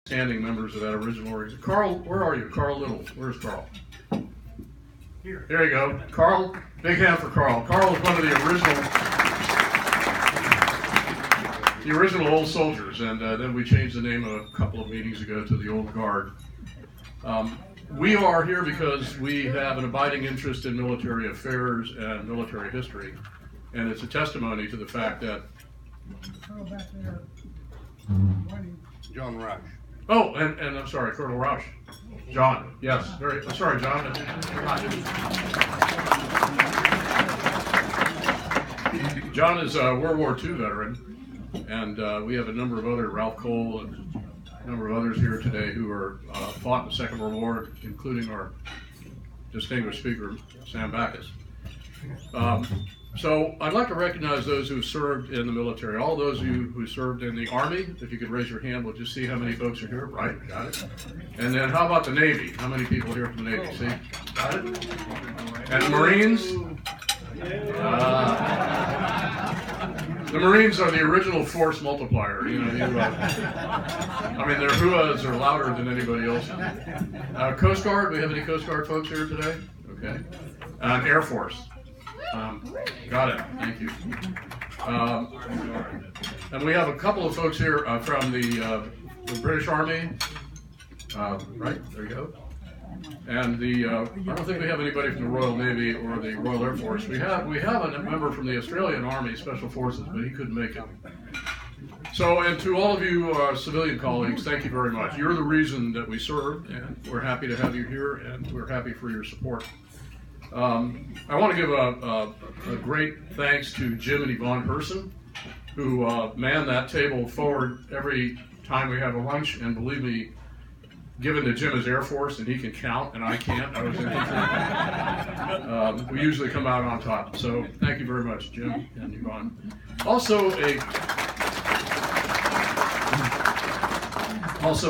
standing members of that original organization. Carl, where are you? Carl Little. Where's Carl? Here. There you go. Carl, big hand for Carl. Carl is one of the original old soldiers, and then we changed the name a couple of meetings ago to the Old Guard. We are here because we have an abiding interest in military affairs and military history, and it's a testimony to the fact that John Rush. Oh, and I'm sorry, Colonel Rush. John, yes, sorry, John. John is a World War II veteran, and we have a number of other, Ralph Cole and a number of others here today who are fought in the Second World War, including our distinguished speaker, Sam Backus. So I'd like to recognize those who served in the military. All those of you who served in the Army, if you could raise your hand, we'll just see how many folks are here. Right, got it. And then how about the Navy? How many people here from the Navy? See, got it. And the Marines? The Marines are the original force multiplier. You know, I mean, their hooahs are louder than anybody else. Coast Guard, we have any Coast Guard folks here today? Okay. Air Force. Got it, thank you. And we have a couple of folks here from the British Army. Right, there you go. And I don't think we have anybody from the Royal Navy or the Royal Air Force. We have a member from the Australian Army Special Forces, but he couldn't make it. So, and to all of you civilian colleagues, thank you very much. You're the reason that we serve, and we're happy to have you here, and we're happy for your support. I want to give a great thanks to Jim and Yvonne Herson, who man that table forward every time we have a lunch, and believe me, given that Jim is Air Force and he can count and I can't, I was infantry, we usually come out on top. So thank you very much, Jim and Yvonne. Also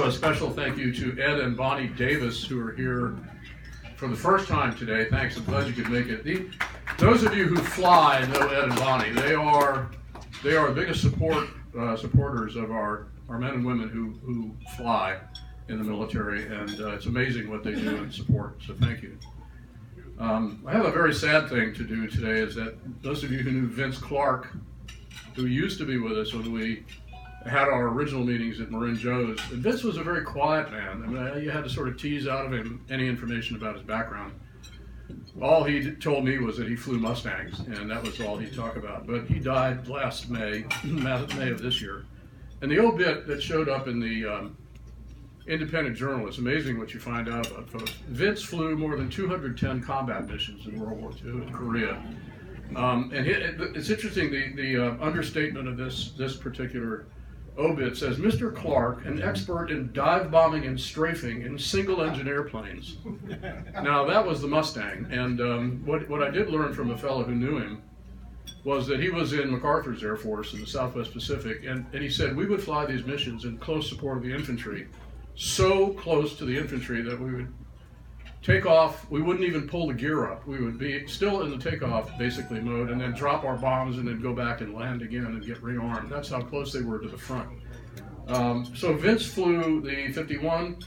a special thank you to Ed and Bonnie Davis, who are here for the first time today. Thanks, I'm glad you could make it. Those of you who fly know Ed and Bonnie. They are the biggest supporters of our men and women who fly in the military, and it's amazing what they do and support, so thank you. I have a very sad thing to do today, is that those of you who knew Vince Clark, who used to be with us when we had our original meetings at Marin Joe's, and Vince was a very quiet man. I mean, you had to sort of tease out of him any information about his background. All he told me was that he flew Mustangs, and that was all he'd talk about. But he died last May of this year. And the obit that showed up in the Independent Journal, it's amazing what you find out about folks. Vince flew more than 210 combat missions in World War II in Korea. And it's interesting, the understatement of this particular obit says, Mr. Clark, an expert in dive bombing and strafing in single-engine airplanes. Now, that was the Mustang, and what I did learn from a fellow who knew him was that he was in MacArthur's Air Force in the Southwest Pacific, and he said we would fly these missions in close support of the infantry, so close to the infantry that we would take off, we wouldn't even pull the gear up. We would be still in the takeoff, basically, mode, and then drop our bombs and then go back and land again and get rearmed. That's how close they were to the front. So Vince flew the 51.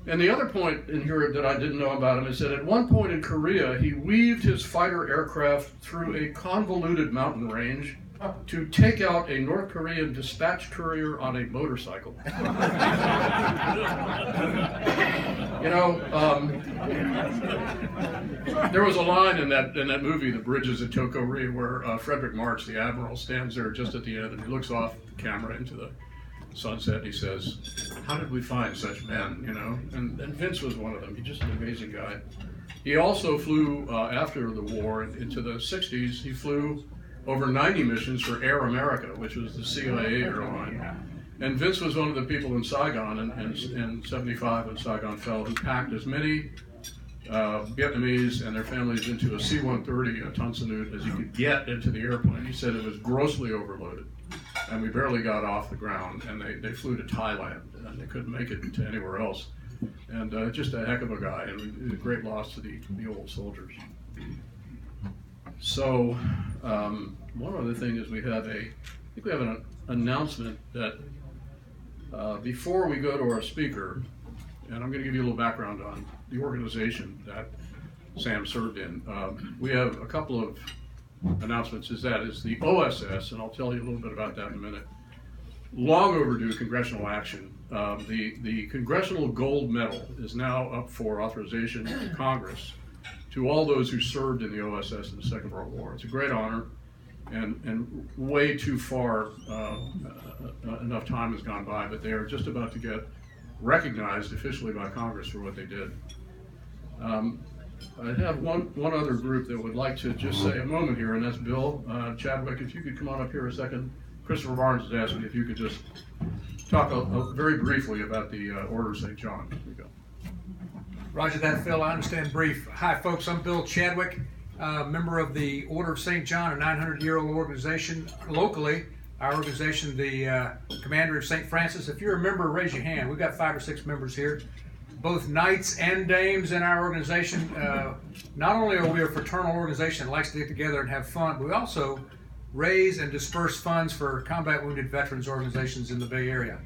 And the other point in here that I didn't know about him is that at one point in Korea, he weaved his fighter aircraft through a convoluted mountain range to take out a North Korean dispatch courier on a motorcycle. You know, there was a line in that movie, The Bridges at Tokori, where Frederick March, the admiral, stands there just at the end and he looks off the camera into the sunset and he says, "How did we find such men?" You know, and Vince was one of them. He's just an amazing guy. He also flew after the war into the 60s. He flew over 90 missions for Air America, which was the CIA airline. And Vince was one of the people in Saigon in 75 when Saigon fell, who packed as many Vietnamese and their families into a C-130, a Tunsanut, as he could get into the airplane. He said it was grossly overloaded, and we barely got off the ground, and they flew to Thailand, and they couldn't make it to anywhere else. And just a heck of a guy, and it was a great loss to the old soldiers. So, one other thing is we have an announcement that Before we go to our speaker, and I'm going to give you a little background on the organization that Sam served in, we have a couple of announcements. That is the O.S.S, and I'll tell you a little bit about that in a minute. Long overdue congressional action. The Congressional Gold Medal is now up for authorization to Congress to all those who served in the O.S.S in the Second World War. It's a great honor, and way too far enough time has gone by, but they are just about to get recognized officially by Congress for what they did. I have one other group that would like to just say a moment here, and that's Bill Chadwick. If you could come on up here a second. Christopher Barnes has asked me if you could just talk very briefly about the Order of St. John. Here we go. Roger that, Phil. I understand brief. Hi, folks. I'm Bill Chadwick, member of the Order of St. John, a 900-year-old organization. Locally, our organization, the Commander of St. Francis. If you're a member, raise your hand. We've got 5 or 6 members here, both knights and dames in our organization. Not only are we a fraternal organization that likes to get together and have fun, but we also raise and disperse funds for combat wounded veterans organizations in the Bay Area.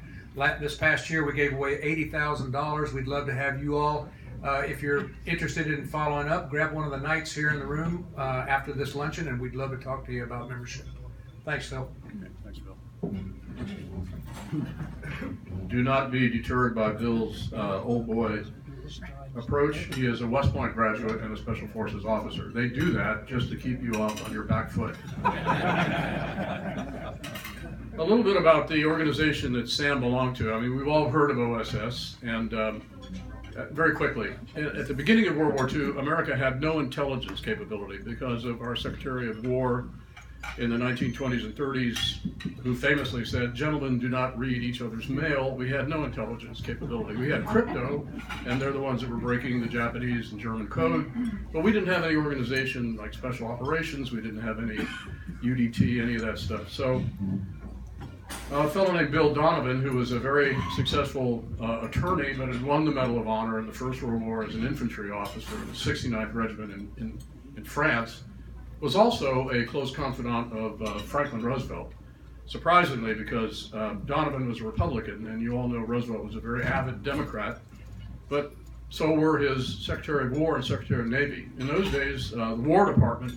This past year, we gave away $80,000. We'd love to have you all. If you're interested in following up, grab one of the knights here in the room after this luncheon, and we'd love to talk to you about membership. Thanks, Phil. Okay, thanks, Bill. Do not be deterred by Bill's old boy approach. He is a West Point graduate and a Special Forces officer. They do that just to keep you up on your back foot. A little bit about the organization that Sam belonged to. I mean, we've all heard of O.S.S, and very quickly, at the beginning of World War II, America had no intelligence capability because of our Secretary of War in the 1920s and 30s, who famously said, "Gentlemen, do not read each other's mail." We had no intelligence capability. We had crypto, and they're the ones that were breaking the Japanese and German code, but we didn't have any organization like special operations. We didn't have any UDT, any of that stuff. So a fellow named Bill Donovan, who was a very successful attorney, but had won the Medal of Honor in the First World War as an infantry officer in the 69th Regiment in France, was also a close confidant of Franklin Roosevelt. Surprisingly, because Donovan was a Republican, and you all know Roosevelt was a very avid Democrat, but so were his Secretary of War and Secretary of Navy. In those days, the War Department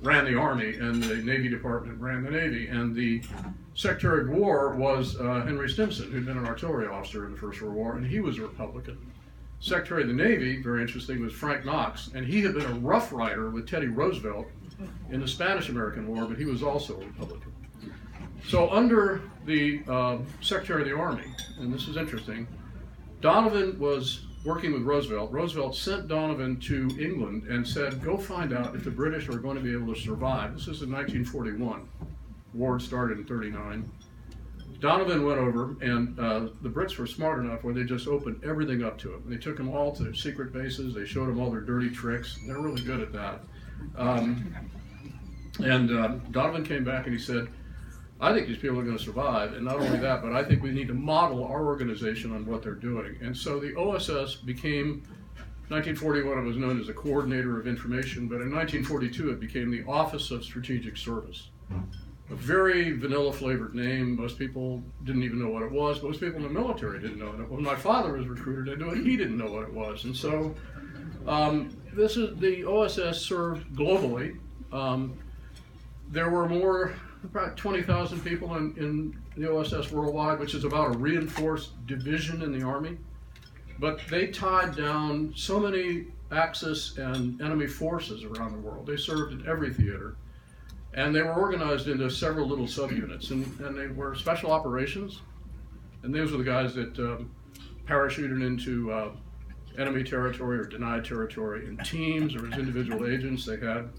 ran the Army, and the Navy Department ran the Navy, and the Secretary of War was Henry Stimson, who'd been an artillery officer in the First World War, and he was a Republican. Secretary of the Navy, very interesting, was Frank Knox, and he had been a Rough Rider with Teddy Roosevelt in the Spanish-American War, but he was also a Republican. So under the Secretary of the Army, and this is interesting, Donovan was working with Roosevelt. Roosevelt sent Donovan to England and said, "Go find out if the British are going to be able to survive." This is in 1941. War started in 39. Donovan went over, and the Brits were smart enough where they just opened everything up to him. They took him all to their secret bases. They showed him all their dirty tricks. They're really good at that. Donovan came back and he said, "I think these people are going to survive, and not only that, but I think we need to model our organization on what they're doing." And so the O.S.S. became, 1941 it was known as the Coordinator of Information, but in 1942 it became the Office of Strategic Service. A very vanilla flavored name. Most people didn't even know what it was. Most people in the military didn't know it. When my father was recruited into it, he didn't know what it was. And so this is the O.S.S. served globally. There were about 20,000 people in the O.S.S. worldwide, which is about a reinforced division in the Army. But they tied down so many Axis and enemy forces around the world. They served in every theater. And they were organized into several little subunits, and they were special operations. And those were the guys that parachuted into enemy territory or denied territory in teams or as individual agents. They had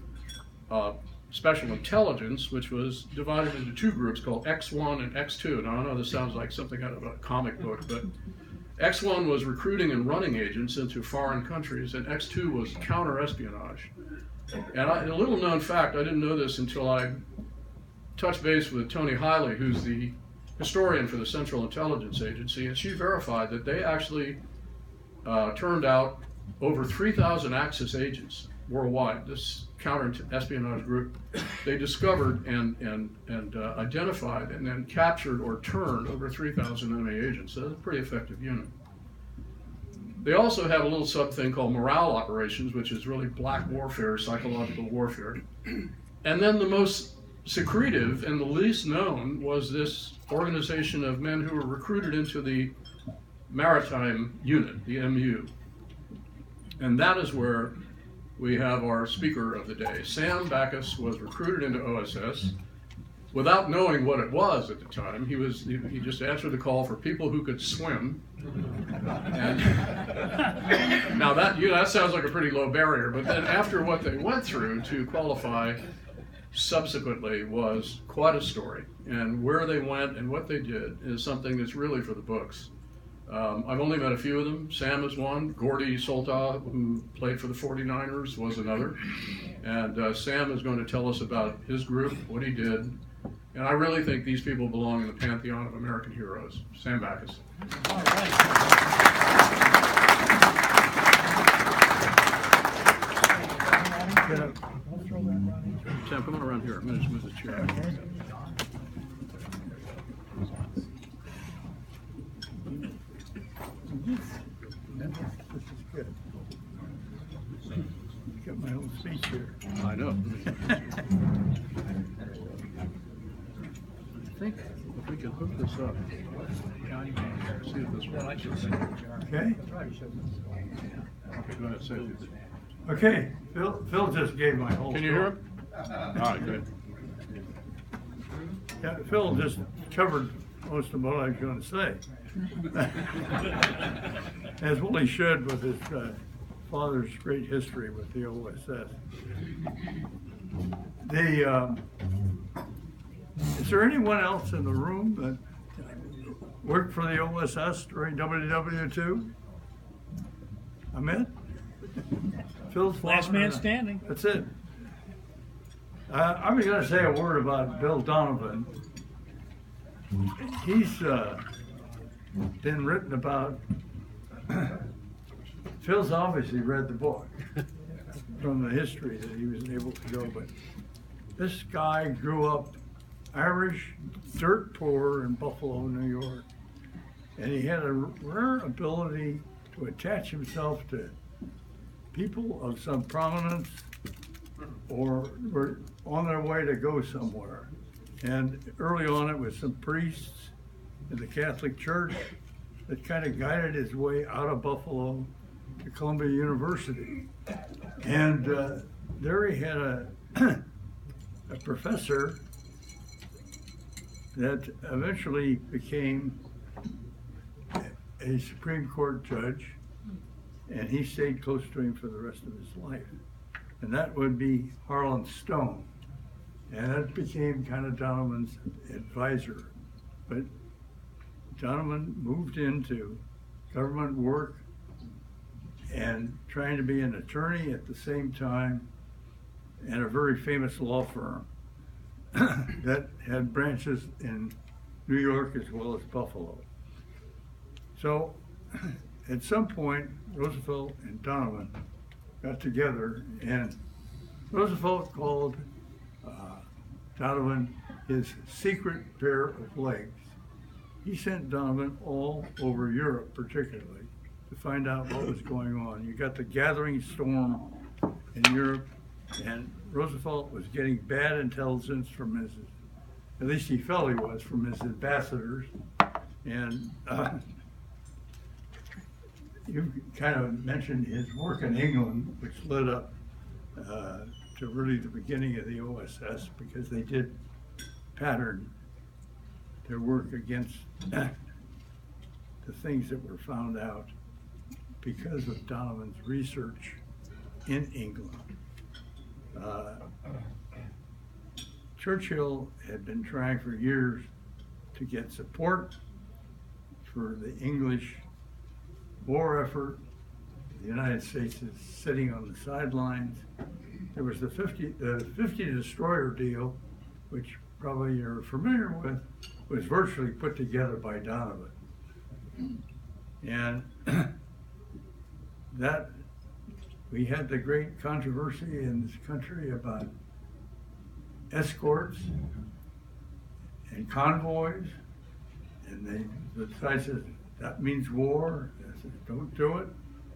special intelligence, which was divided into 2 groups called X1 and X2. Now, I know this sounds like something out of a comic book, but X1 was recruiting and running agents into foreign countries, and X2 was counter-espionage. And a little known fact, I didn't know this until I touched base with Tony Hiley, who's the historian for the Central Intelligence Agency, and she verified that they actually turned out over 3,000 Axis agents worldwide, this counter-espionage group, they discovered and identified and then captured or turned over 3,000 enemy agents. So that's a pretty effective unit. They also had a little sub thing called morale operations, which is really black warfare, psychological warfare. And then the most secretive and the least known was this organization of men who were recruited into the Maritime Unit, the MU. And that is where we have our speaker of the day. Sam Backus was recruited into O.S.S. without knowing what it was at the time. He just answered the call for people who could swim. And now that sounds like a pretty low barrier, but then after what they went through to qualify subsequently was quite a story. And where they went and what they did is something that's really for the books. I've only met a few of them. Sam is one. Gordy Solta, who played for the 49ers, was another. And Sam is going to tell us about his group, what he did. And I really think these people belong in the pantheon of American heroes. Sam Backus. All right. Sam, come on around here. I'm going to just move the chair. This is good. Got my own speech here. I know. I think if we can hook this up, see if this works. Okay. Okay, go ahead, say it. Okay. Phil just gave my whole. Can you hear him? All right, good. Yeah, Phil just covered most of what I was going to say. As well he should with his father's great history with the O.S.S. Is there anyone else in the room that worked for the O.S.S. during WW2? Ahmed? Phil's Last father? man standing. That's it. I'm going to say a word about Bill Donovan. He's been written about. Phil's obviously read the book from the history that he was able to go, but this guy grew up Irish, dirt poor in Buffalo, New York, and he had a rare ability to attach himself to people of some prominence or were on their way to go somewhere. And early on it was some priests in the Catholic Church that kind of guided his way out of Buffalo to Columbia University. And there he had a professor that eventually became a Supreme Court judge, and he stayed close to him for the rest of his life. And that would be Harlan Stone. And that became kind of Donovan's advisor. But Donovan moved into government work and trying to be an attorney at the same time, and a very famous law firm that had branches in New York as well as Buffalo. So at some point, Roosevelt and Donovan got together, and Roosevelt called Donovan his secret pair of legs. He sent Donovan all over Europe, particularly, to find out what was going on. You got the gathering storm in Europe, and Roosevelt was getting bad intelligence from his, at least he felt he was, from his ambassadors. And you kind of mentioned his work in England, which led up to really the beginning of the O.S.S. because they did pattern their work against the things that were found out because of Donovan's research in England. Churchill had been trying for years to get support for the English war effort. The United States is sitting on the sidelines. There was the 50 destroyer deal, which probably you're familiar with, was virtually put together by Donovan. And that we had the great controversy in this country about escorts and convoys, and the side says, that means war. I said, don't do it,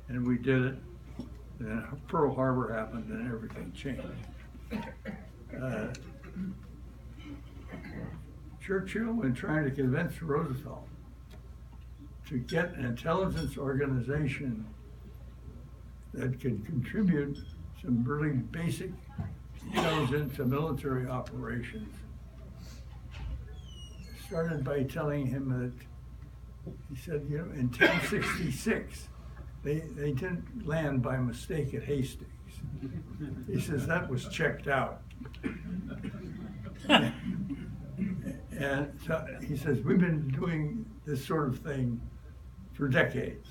and we did it. And then Pearl Harbor happened, and everything changed. Churchill, in trying to convince Roosevelt to get an intelligence organization that could contribute some really basic intelligence to military operations, started by telling him that, he said, you know, in 1066, they didn't land by mistake at Hastings. He says that was checked out. And so he says, we've been doing this sort of thing for decades.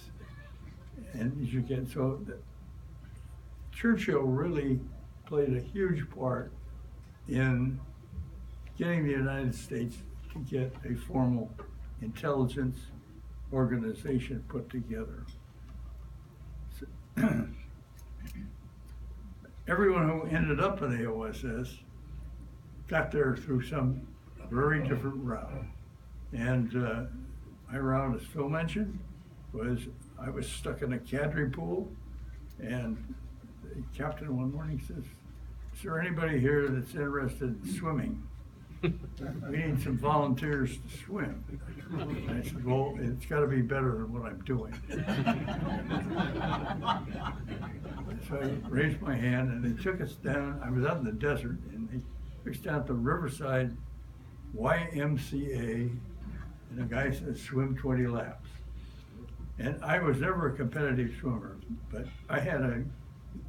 And as you can, so Churchill really played a huge part in getting the United States to get a formal intelligence organization put together. So, everyone who ended up in the O.S.S. got there through some very different route. And my route, as Phil mentioned, was I was stuck in a cadre pool, and the captain one morning says, is there anybody here that's interested in swimming? We need some volunteers to swim. And I said, well, it's got to be better than what I'm doing. So I raised my hand, and they took us down. I was out in the desert, and they took us down to Riverside YMCA, and the guy said, swim 20 laps. And I was never a competitive swimmer, but I had a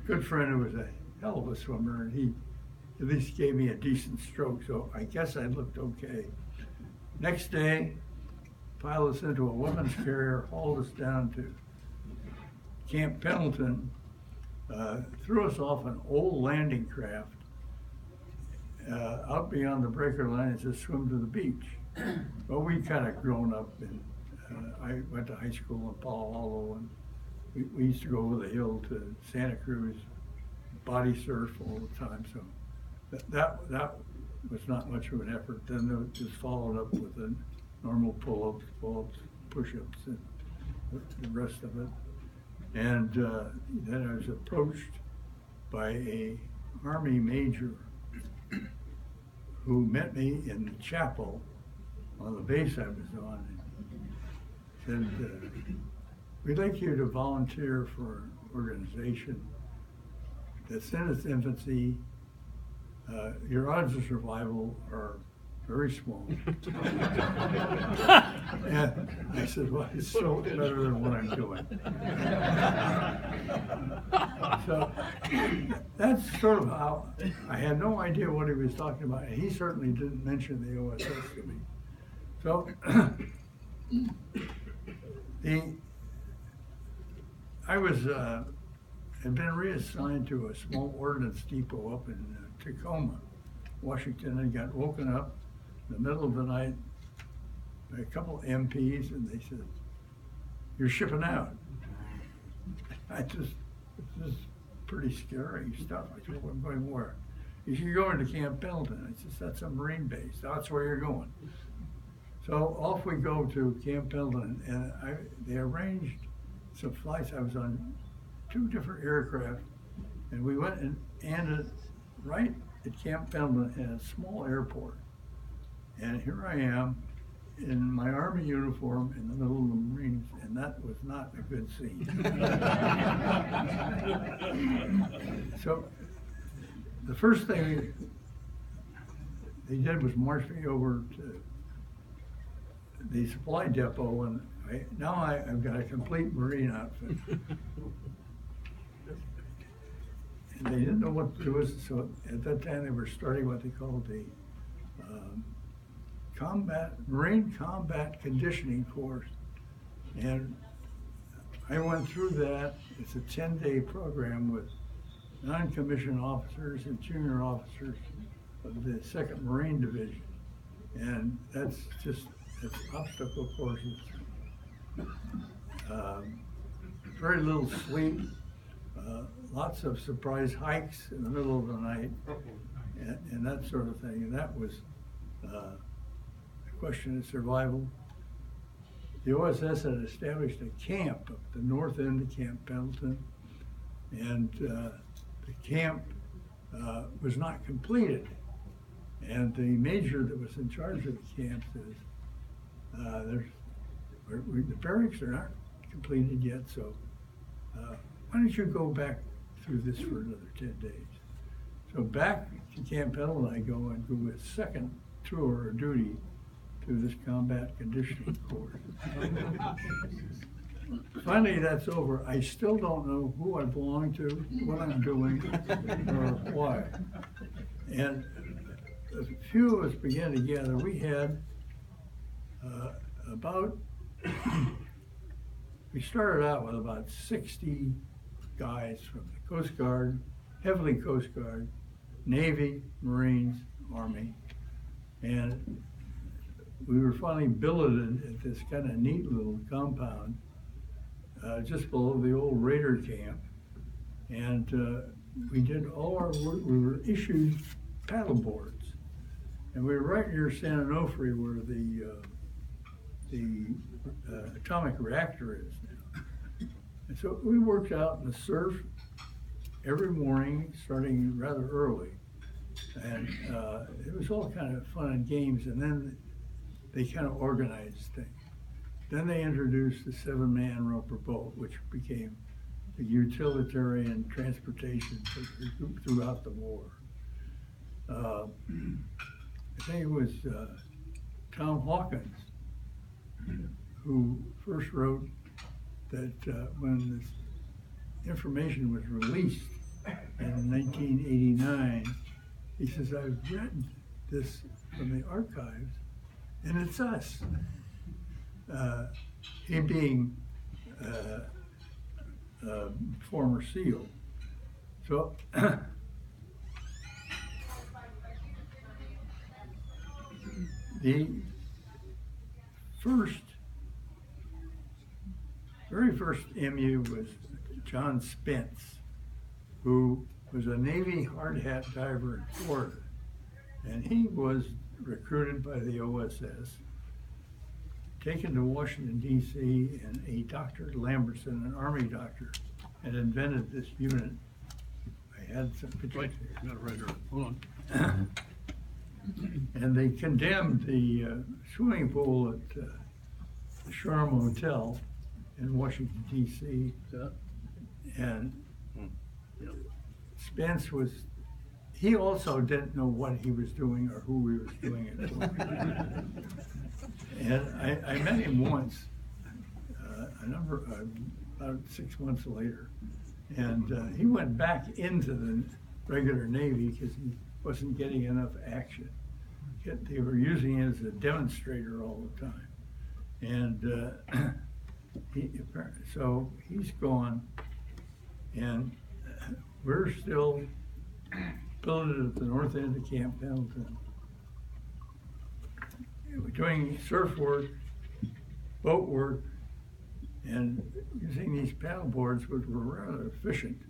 good friend who was a hell of a swimmer, and he at least gave me a decent stroke, so I guess I looked okay. Next day, piled us into a weapons carrier, hauled us down to Camp Pendleton, threw us off an old landing craft out beyond the breaker line and said, swim to the beach. Well, we kind of grown up, and I went to high school in Palo Alto, and we used to go over the hill to Santa Cruz, body surf all the time, so that was not much of an effort. Then it just followed up with the normal pull-ups, push-ups, and the rest of it. And then I was approached by a Army major who met me in the chapel on the base I was on, and said, we'd like you to volunteer for an organization that's in its infancy. Your odds of survival are very small. And I said, well, it's still better than what I'm doing. So that's sort of how, I had no idea what he was talking about, and he certainly didn't mention the O.S.S. to me. So I was, had been reassigned to a small ordnance depot up in Tacoma, Washington, and got woken up in the middle of the night by a couple of MPs, and they said, you're shipping out. This is pretty scary stuff. I said, well, I'm going where? You should go into Camp Pendleton. I said, that's a Marine base. That's where you're going. So off we go to Camp Pendleton, and they arranged some flights. I was on 2 different aircraft, and we went and landed right at Camp Pendleton in a small airport. And here I am in my Army uniform in the middle of the Marines, and that was not a good scene. So the first thing they did was march me over to the supply depot, and now I've got a complete Marine outfit. And they didn't know what to do with it, so at that time they were starting what they called the Marine Combat Conditioning Course. And I went through that. It's a 10-day program with non-commissioned officers and junior officers of the 2nd Marine Division. And that's obstacle courses. Very little sleep. lots of surprise hikes in the middle of the night, and that sort of thing. And that was a question of survival. The O.S.S. had established a camp at the north end of Camp Pendleton, and the camp was not completed. And the major that was in charge of the camp says, the barracks are not completed yet, so why don't you go back through this for another 10 days? So back to Camp Pendleton I go and do a second tour or duty through this combat conditioning course. Finally, that's over. I still don't know who I belong to, what I'm doing, or why. And as a few of us began to gather, we had we started out with about 60 guys from the Coast Guard, heavily Coast Guard, Navy, Marines, Army, and we were finally billeted at this kind of neat little compound just below the old Raider camp. And we did all our work. We were issued paddle boards. And we were right near San Onofre where the atomic reactor is now. And so we worked out in the surf every morning, starting rather early. And it was all kind of fun and games. And then they kind of organized things. Then they introduced the 7-man rubber boat, which became the utilitarian transportation throughout the war. I think it was Tom Hawkins who first wrote that when this information was released in 1989, he says, I've read this from the archives, and it's us. He being former SEAL. So the very first MU was John Spence, who was a Navy hard hat diver in Florida. And he was recruited by the O.S.S., taken to Washington, D.C., and a Dr. Lambertson, an Army doctor, had invented this unit. I had some pictures. Right, you got it right here. Hold on. And they condemned the swimming pool at the Charm Hotel in Washington, D.C. And Spence he also didn't know what he was doing or who he was doing it for. And I met him once, about 6 months later, and he went back into the regular Navy because he wasn't getting enough action. They were using him as a demonstrator all the time. And so he's gone, and we're still billeted at the north end of Camp Pendleton. We're doing surf work, boat work, and using these paddle boards, which were rather efficient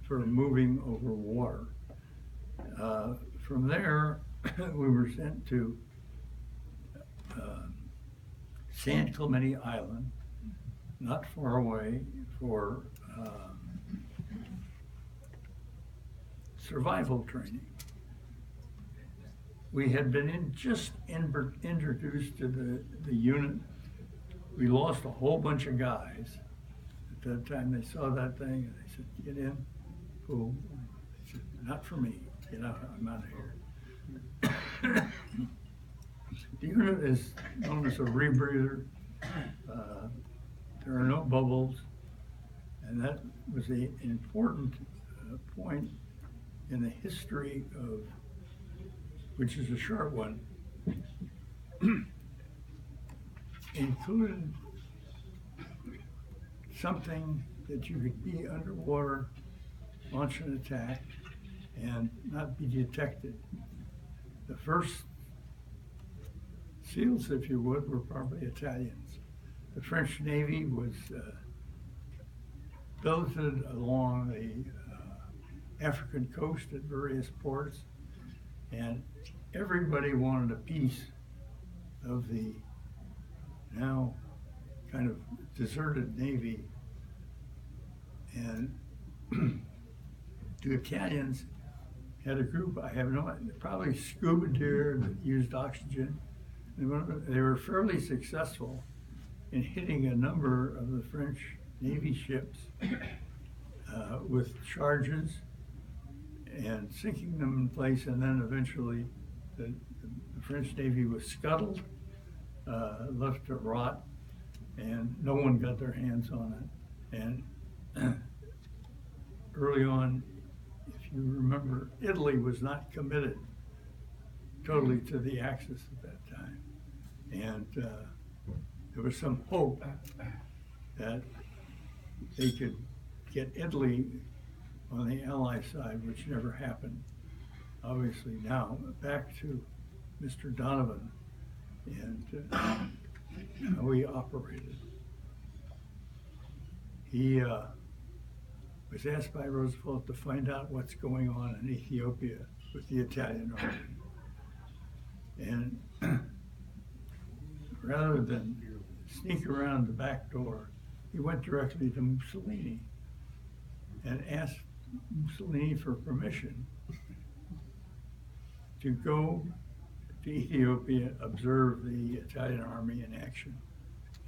for moving over water. From there, we were sent to San Clemente Island, not far away, for survival training. We had been just introduced to the unit. We lost a whole bunch of guys. At that time, they saw that thing and they said, "Get in." Cool. I said, "Not for me. Get out. I'm out of here." The unit is known as a rebreather. There are no bubbles, and that was an important point in the history of, which is a short one, included something that you could be underwater, launch an attack, and not be detected. The first SEALs, if you would, were probably Italians. The French Navy was billeted along the African coast at various ports, and everybody wanted a piece of the now kind of deserted Navy. And the Italians had a group, I have no idea, probably scuba-gear that used oxygen. They were fairly successful in hitting a number of the French Navy ships with charges and sinking them in place, and then eventually the French Navy was scuttled, left to rot, and no one got their hands on it. And early on, if you remember, Italy was not committed totally to the Axis at that time. And there was some hope that they could get Italy on the Allied side, which never happened. Obviously now, back to Mr. Donovan and how he operated. He was asked by Roosevelt to find out what's going on in Ethiopia with the Italian army. And rather than sneak around the back door, he went directly to Mussolini and asked Mussolini for permission to go to Ethiopia, observe the Italian army in action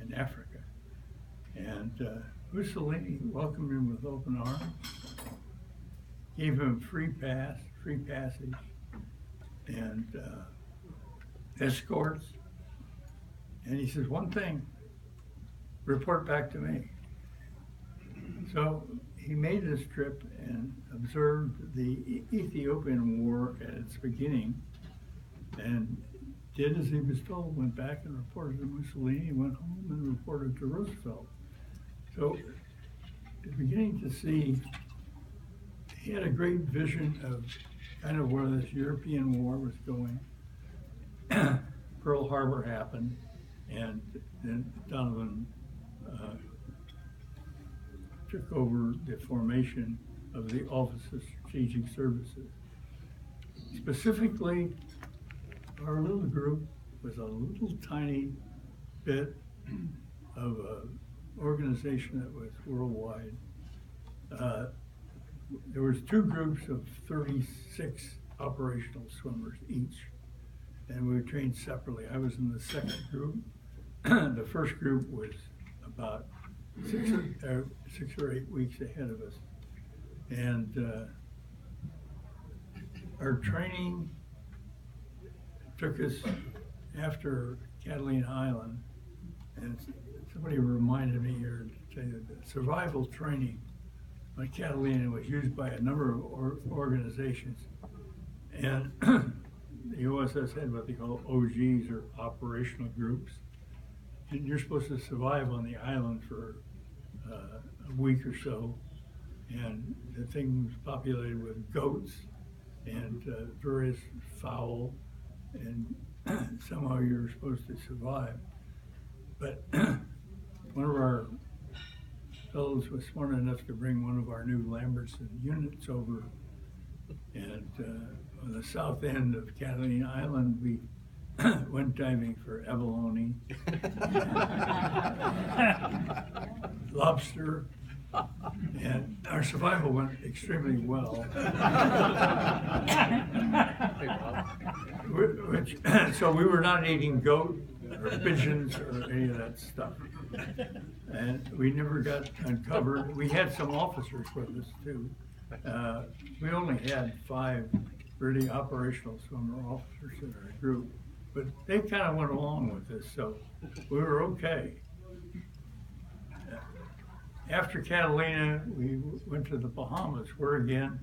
in Africa. And Mussolini welcomed him with open arms, gave him free passage, and escorts. And he says, one thing, report back to me. So he made this trip and observed the Ethiopian War at its beginning and did as he was told, went back and reported to Mussolini, went home and reported to Roosevelt. So you're beginning to see he had a great vision of kind of where this European war was going. Pearl Harbor happened, and then Donovan took over the formation of the Office of Strategic Services. Specifically, our little group was a little tiny bit of an organization that was worldwide. There was two groups of 36 operational swimmers each, and we were trained separately. I was in the second group. The first group was about 6 or 8 weeks ahead of us. And our training took us after Catalina Island, and somebody reminded me here to say that the survival training on Catalina was used by a number of organizations. And the O.S.S. had what they call OGs, or operational groups. And you're supposed to survive on the island for a week or so. And the thing was populated with goats and various fowl, and somehow you're supposed to survive. But one of our fellows was smart enough to bring one of our new Lambertson units over, and on the south end of Catalina Island, we went diving for abalone, lobster, and our survival went extremely well. So we were not eating goat or pigeons or any of that stuff. And we never got uncovered. We had some officers with us too. We only had 5 really operational swimmer officers in our group, but they kind of went along with this, so we were okay. After Catalina, we went to the Bahamas, where again,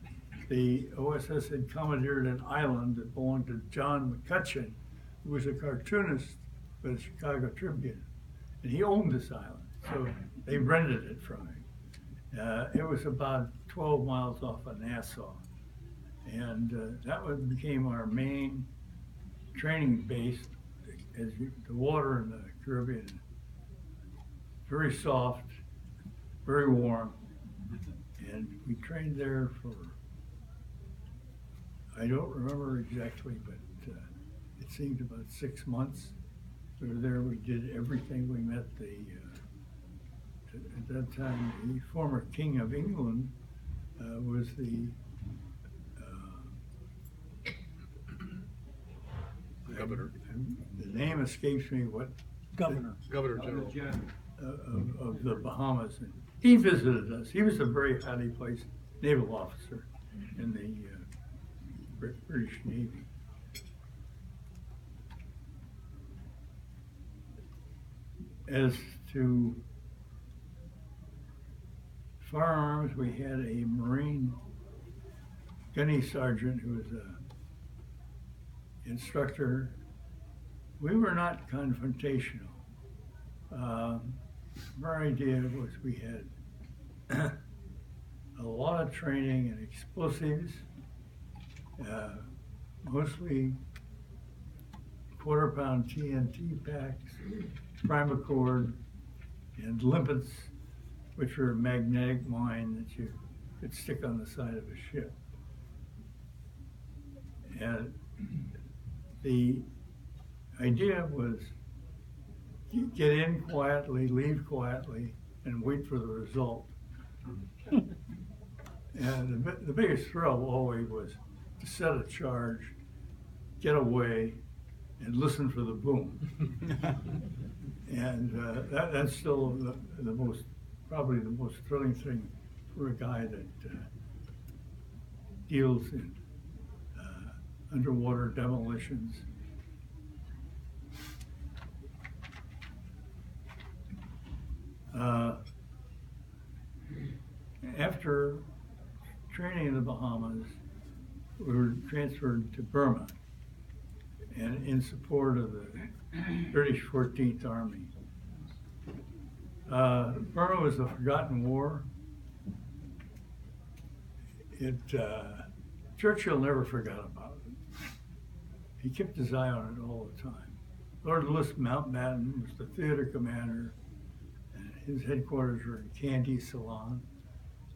the O.S.S. had commandeered an island that belonged to John McCutcheon, who was a cartoonist for the Chicago Tribune. And he owned this island, so they rented it from him. It was about 12 miles off of Nassau. And that became our main training base, as the water in the Caribbean, very soft, very warm, And we trained there for, I don't remember exactly, but it seemed about 6 months. We were there, we did everything. We met at that time, the former King of England was the Governor. The name escapes me, Governor. Governor General. of the Bahamas. And he visited us. He was a very highly placed naval officer in the British Navy. As to firearms, we had a Marine gunny sergeant who was an instructor. We were not confrontational. Our idea was we had a lot of training in explosives, mostly quarter-pound TNT packs, primacord, and limpets, which were a magnetic mine that you could stick on the side of a ship. And the idea was get in quietly, leave quietly, and wait for the result. And the biggest thrill always was to set a charge, get away, and listen for the boom. And that's still the most, probably the most thrilling thing for a guy that deals in underwater demolitions. After training in the Bahamas, we were transferred to Burma, and in support of the British 14th Army. Burma was a forgotten war. Churchill never forgot about it. He kept his eye on it all the time. Lord Louis Mountbatten was the theater commander, and his headquarters were in Kandy Ceylon,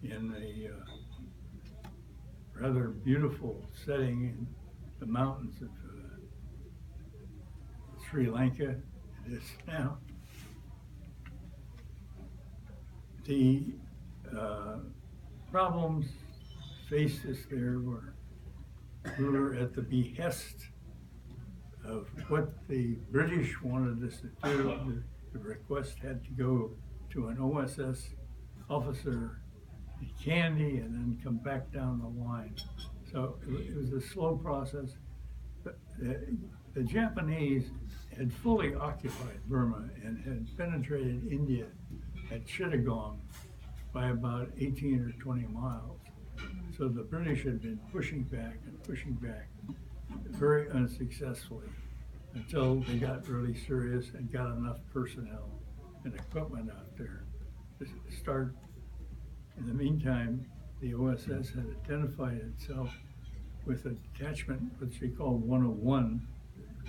in a rather beautiful setting in the mountains of Sri Lanka. It is now. The problems faced us there were, we were at the behest of what the British wanted us to do. The request had to go to an O.S.S. officer in Kandy and then come back down the line. So it was a slow process. But the Japanese had fully occupied Burma and had penetrated India at Chittagong by about 18 or 20 miles. So the British had been pushing back very unsuccessfully until they got really serious and got enough personnel and equipment out there to start. In the meantime, the O.S.S. had identified itself with a detachment, which they called 101,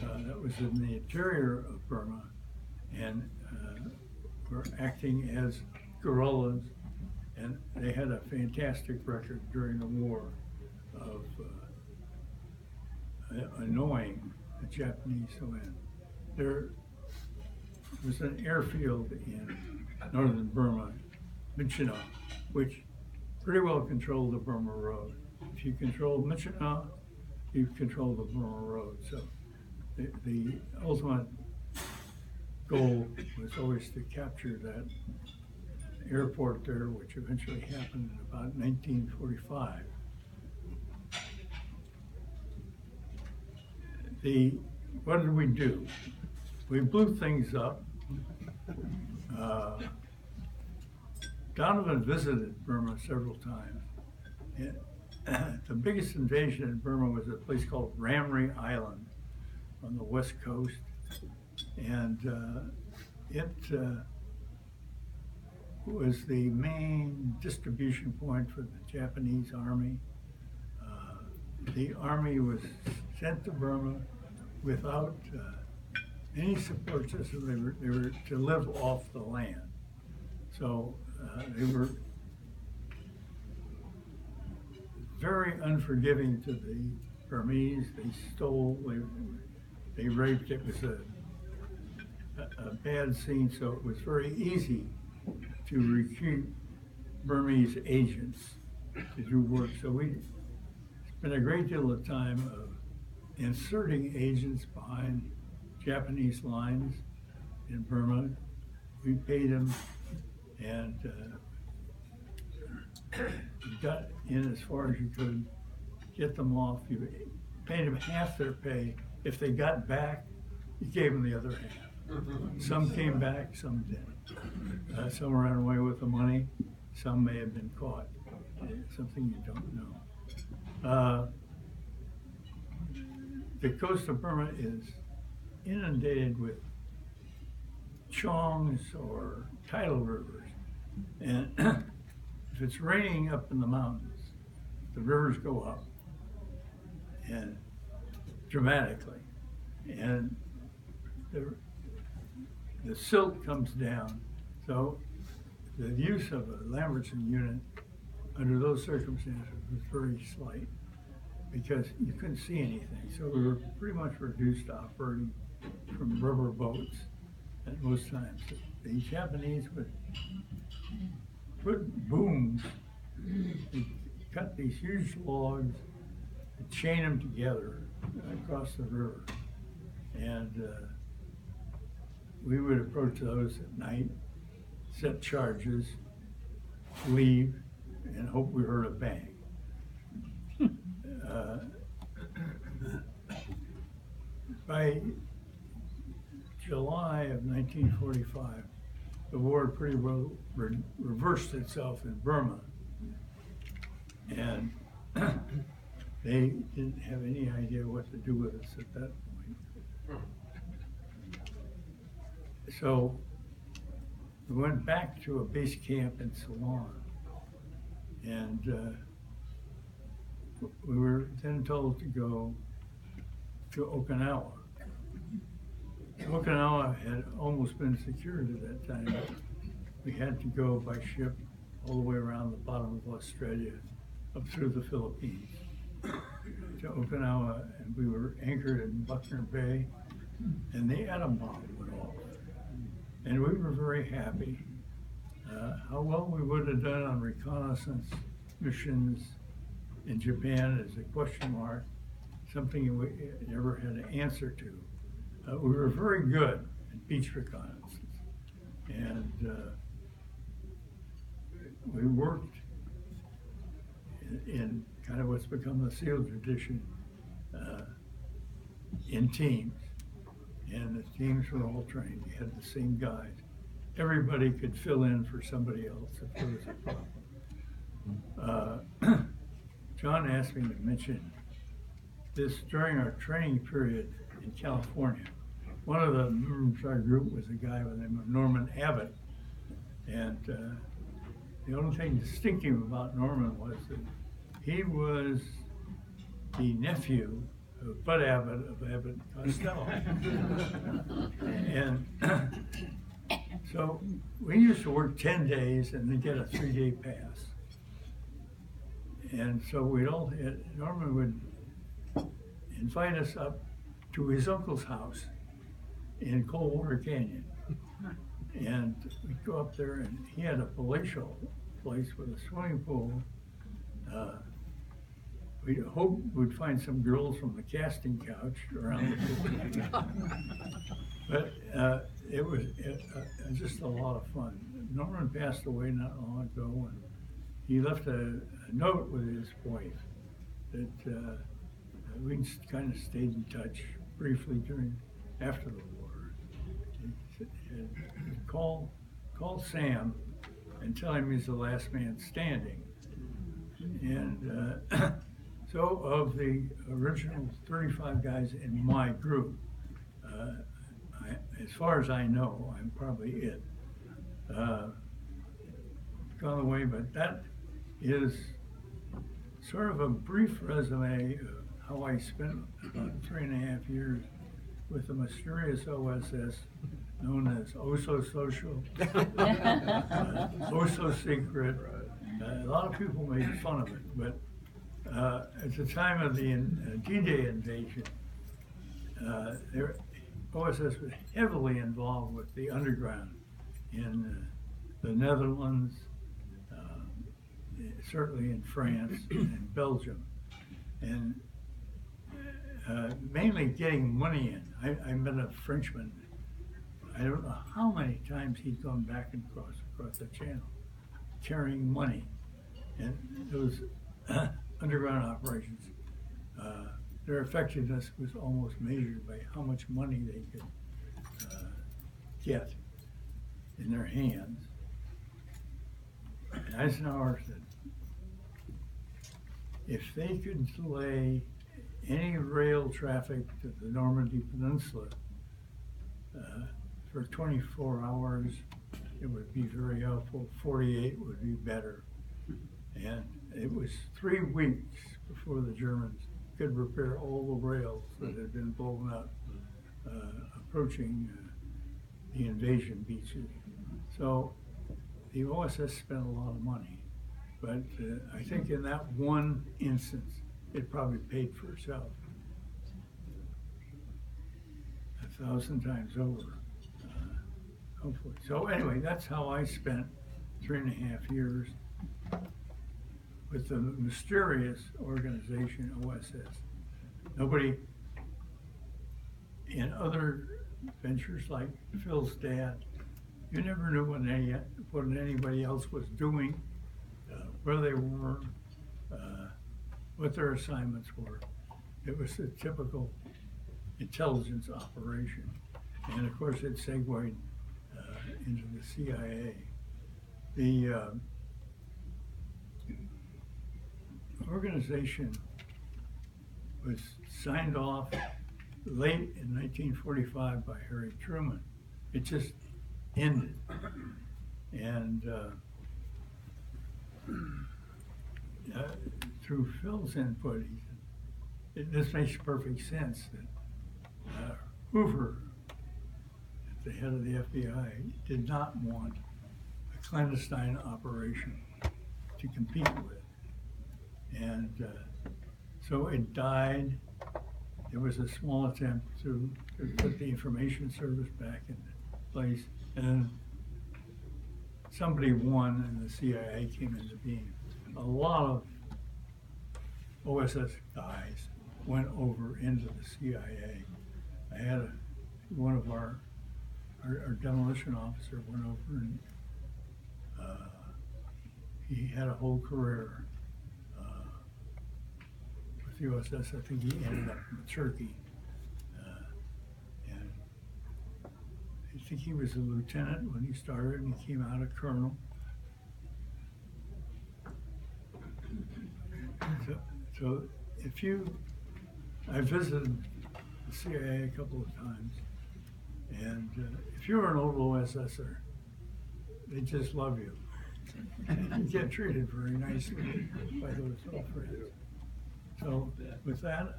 that was in the interior of Burma, and were acting as guerrillas, and they had a fantastic record during the war of annoying the Japanese. So there was an airfield in northern Burma, Myitkyina, which pretty well controlled the Burma Road. If you control Myitkyina, you control the Burma Road. So the ultimate goal was always to capture that airport there, which eventually happened in about 1945. What did we do? We blew things up. Donovan visited Burma several times. And the biggest invasion in Burma was a place called Ramri Island on the west coast. And it was the main distribution point for the Japanese army. The army was sent to Burma without any support system. They were to live off the land. So they were very unforgiving to the Burmese. They stole, they raped. It was a bad scene, so it was very easy to recruit Burmese agents to do work. So we spent a great deal of time of inserting agents behind Japanese lines in Burma. We paid them and got in as far as you could, get them off. You paid them half their pay. If they got back, you gave them the other half. Some came back, some didn't. Some ran away with the money. Some may have been caught. Something you don't know. The coast of Burma is inundated with chongs or tidal rivers. And if it's raining up in the mountains, the rivers go up and dramatically. And the silt comes down. So the use of a Maritime Unit under those circumstances was very slight because you couldn't see anything. So we were pretty much reduced to operating from rubber boats at most times. The Japanese would put booms, and cut these huge logs and chain them together across the river. And we would approach those at night, set charges, leave, and hope we heard a bang. By July of 1945, the war pretty well reversed itself in Burma. And they didn't have any idea what to do with us at that point. So we went back to a base camp in Ceylon. And we were then told to go to Okinawa. Okinawa had almost been secured at that time. We had to go by ship all the way around the bottom of Australia, up through the Philippines, to Okinawa, and we were anchored in Buckner Bay, and the atom bomb went off. And we were very happy. How well we would have done on reconnaissance missions in Japan is a question mark, something we never had an answer to. We were very good at beach reconnaissance, and we worked in kind of what's become the SEAL tradition in teams, and the teams were all trained. You had the same guys. Everybody could fill in for somebody else if there was a problem. John asked me to mention this during our training period in California. One of the members of our group was a guy by the name of Norman Abbott. And the only thing distinctive about Norman was that he was the nephew of Bud Abbott of Abbott and Costello. And so we used to work 10 days and then get a 3-day pass. And so Norman would invite us up to his uncle's house in Coldwater Canyon. And we'd go up there, and he had a palatial place with a swimming pool. We'd hope we'd find some girls from the casting couch around the pool. But it was just a lot of fun. Norman passed away not long ago, and he left a note with his wife that we kind of stayed in touch briefly after the war. He said, call Sam and tell him he's the last man standing. And so of the original 35 guys in my group, as far as I know, I'm probably it. Gone away, but that is sort of a brief resume of how I spent about 3.5 years with the mysterious O.S.S. known as O.S.S. Social, O.S.S. Secret. A lot of people made fun of it, but At the time of the D-Day invasion, O.S.S. was heavily involved with the underground in the Netherlands, certainly in France and Belgium, and mainly getting money in. I met a Frenchman. I don't know how many times he'd gone back and across the channel, carrying money. And those underground operations, their effectiveness was almost measured by how much money they could get in their hands. And Eisenhower said, if they could delay any rail traffic to the Normandy Peninsula for 24 hours, it would be very helpful. 48 would be better. And it was 3 weeks before the Germans could repair all the rails that had been blown up approaching the invasion beaches. So the O.S.S. spent a lot of money, but I think in that one instance, it probably paid for itself 1,000 times over, hopefully. So anyway, that's how I spent 3.5 years with the mysterious organization O.S.S. Nobody in other ventures like Phil's dad, you never knew what anybody else was doing, where they were, what their assignments were. It was a typical intelligence operation. And of course it segued into the CIA. The organization was signed off late in 1945 by Harry Truman. It just ended. And through Phil's input, this makes perfect sense that Hoover, at the head of the FBI, did not want a clandestine operation to compete with. And so it died. There was a small attempt to put the information service back in place, and then somebody won and the CIA came into being. A lot of O.S.S. guys went over into the CIA. I had one of our demolition officer went over and he had a whole career with the O.S.S. I think he ended up in Turkey. And I think he was a lieutenant when he started and he came out a colonel. So I visited the CIA a couple of times, and if you're an old OSSer, they just love you. And you get treated very nicely by those old friends. So with that,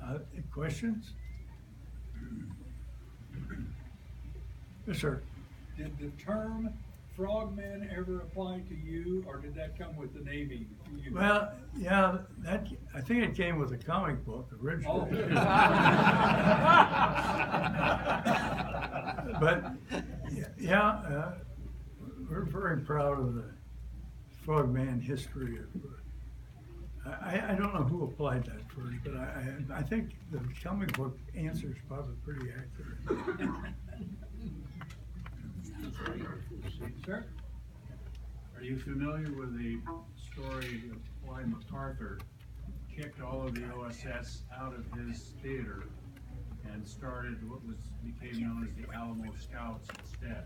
questions? Yes, sir. Did the term frogmen ever apply to you, or did that come with the Navy? Well, yeah, I think it came with a comic book originally. Oh. But yeah, we're very proud of the frogman history of. I don't know who applied that first, but I think the comic book answer is probably pretty accurate. Sir? Are you familiar with the story of why MacArthur kicked all of the O.S.S. out of his theater and started what became known as the Alamo Scouts instead?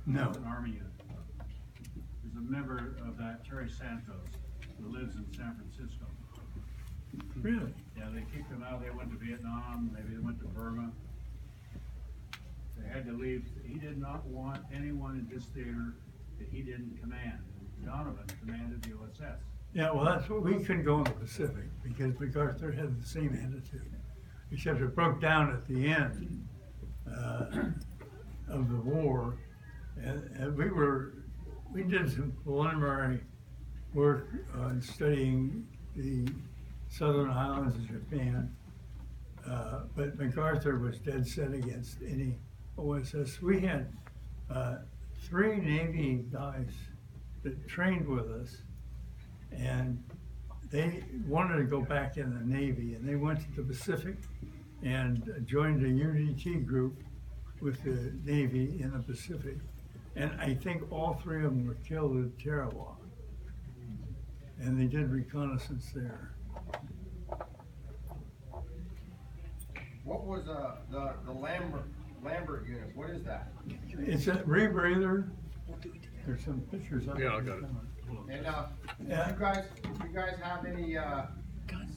No. An Army unit. There's a member of that, Terry Santos, who lives in San Francisco. Really? Yeah, they kicked them out. They went to Vietnam, maybe they went to Burma. They had to leave. He did not want anyone in his theater that he didn't command. Donovan commanded the O.S.S. Yeah, well, that's what we couldn't go in the Pacific because MacArthur had the same attitude, except it broke down at the end of the war, and we did some preliminary work on studying the Southern Islands of Japan. But MacArthur was dead set against any O.S.S. We had 3 Navy guys that trained with us, and they wanted to go back in the Navy, and they went to the Pacific and joined a UDT group with the Navy in the Pacific. And I think all 3 of them were killed at Tarawa. And they did reconnaissance there. What was the Lambert unit? What is that? It's a rebreather. There's some pictures of it. Yeah, I got it. And Yeah. you guys have any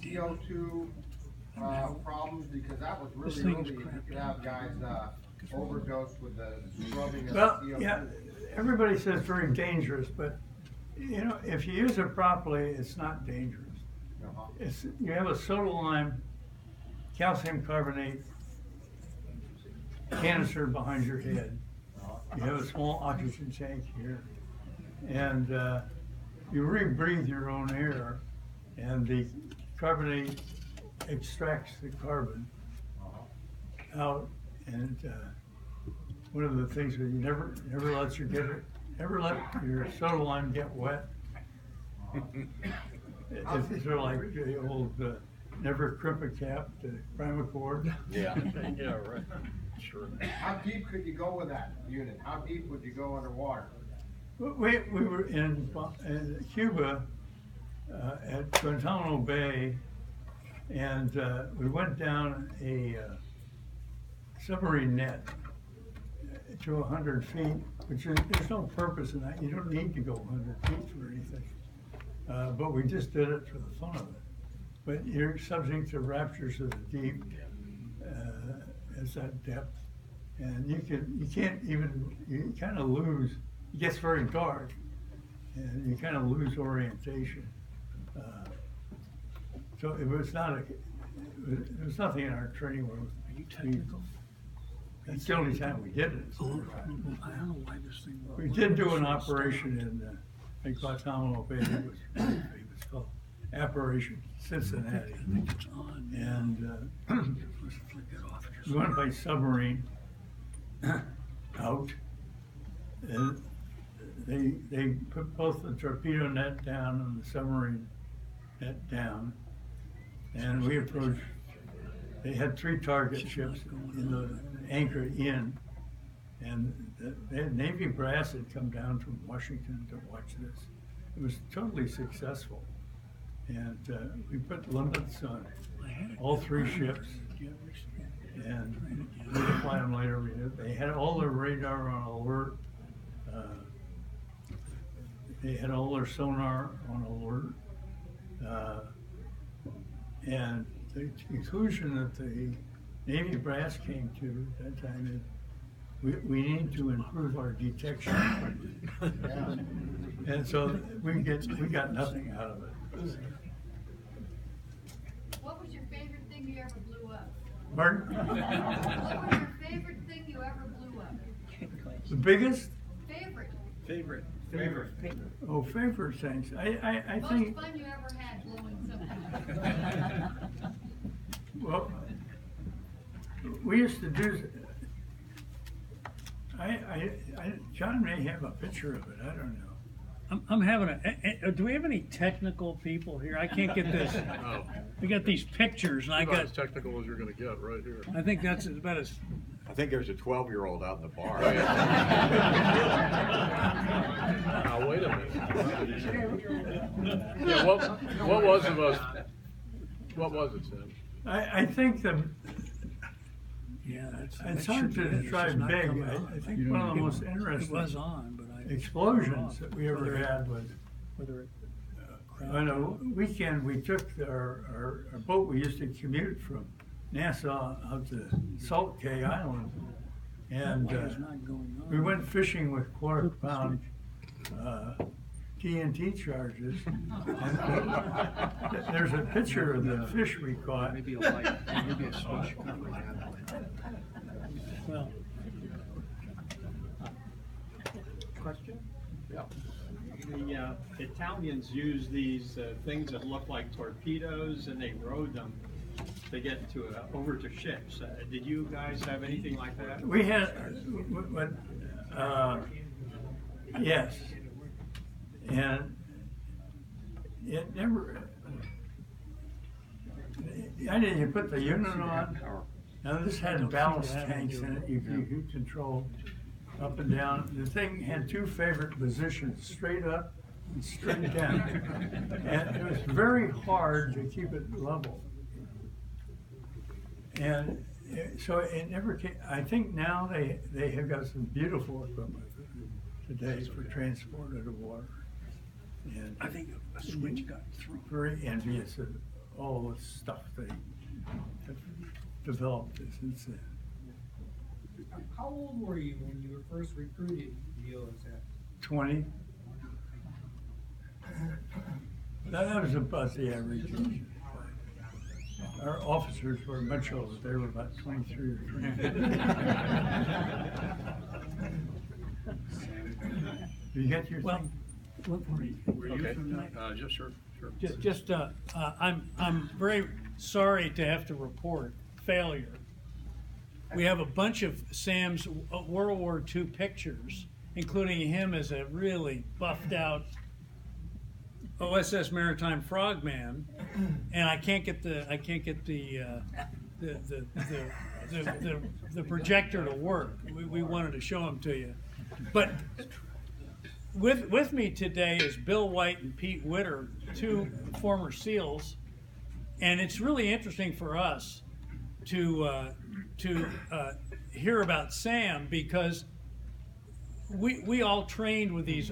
CO2 problems? Because that was really early. You could have guys overdose with the scrubbing of Well, CO2. yeah, everybody says very dangerous, but you know, if you use it properly, it's not dangerous. Uh-huh. You have a soda lime, calcium carbonate canister behind your head. You have a small oxygen tank here, and you rebreathe your own air, and the carbonate extracts the carbon out. And one of the things that you never let your soda lime get wet. It's sort of like the old never crimp a cap, the Primacord. Yeah, yeah, right, sure. How deep could you go with that unit? How deep would you go underwater? We were in Cuba at Guantanamo Bay, and we went down a submarine net to 100 feet, which is, there's no purpose in that. You don't need to go 100 feet for anything. But we just did it for the fun of it. But you're subject to raptures of the deep as that depth. And you can't even, you kind of lose, it gets very dark, and you kind of lose orientation. So it was there was nothing in our training where that's the only time we did it. I don't know why this thing. We did do an operation in Guantanamo Bay that was very famous, called Operation Cincinnati. It's on. And Let's flick that off. we went by submarine out. And they put both the torpedo net down and the submarine net down. And we approached, they had 3 target ships in the anchor in. And the Navy brass had come down from Washington to watch this. It was totally successful. And we put limits on all 3 ships. And we could fly them later. They had all their radar on alert. They had all their sonar on alert. And the conclusion that the Navy brass came to at that time is we need to improve our detection. And so we got nothing out of it. What was your favorite thing you ever blew up? Pardon? What was your favorite thing you ever blew up? The biggest? Favorite. Oh, favorite things. I Most think, fun you ever had blowing something up? well, we used to do, John may have a picture of it, I don't know. I'm having do we have any technical people here? I can't get this. Oh, We got these pictures and I about as got, technical as you're gonna get right here. I think that's about as, I think there's a 12-year-old out in the bar. Oh, yeah. Now, wait a minute. Yeah, what was the most, what was it, Sam? I think yeah, that's. it's that hard should be it. to It's try just not big. coming on. I think one of the most It was interesting on, but I. explosions that we ever Whether it- had was Whether it. on a weekend, we took our boat, we used to commute from Nassau out to Salt Cay Island. And Why is not going on? we went fishing with quarter-pound TNT charges. And there's a picture of the fish we caught. Maybe a light, maybe a switch. Well, Question? Yeah. The Italians use these things that look like torpedoes, and they rode them to get to over to ships. Did you guys have anything like that? We had, yes, and it never. I didn't. You put the unit on. Now this had ballast tanks in it. You could control up and down. The thing had two favorite positions: straight up and straight down, and it was very hard to keep it level. And so it never came. I think now they have got some beautiful equipment today for transport of the water. And I think a switch got through. Very envious of all the stuff they have developed since then. How old were you when you were first recruited to the O.S.S? 20. That was about the average age. Our officers were much older. They were about 23 or 24. You get your thing? Were you familiar? Just sure. I'm very sorry to have to report failure. We have a bunch of Sam's World War II pictures, including him as a really buffed out O.S.S. Maritime Frogman, and I can't get the projector to work. We wanted to show them to you, but with me today is Bill White and Pete Witter, two former SEALs, and it's really interesting for us to hear about Sam because we all trained with these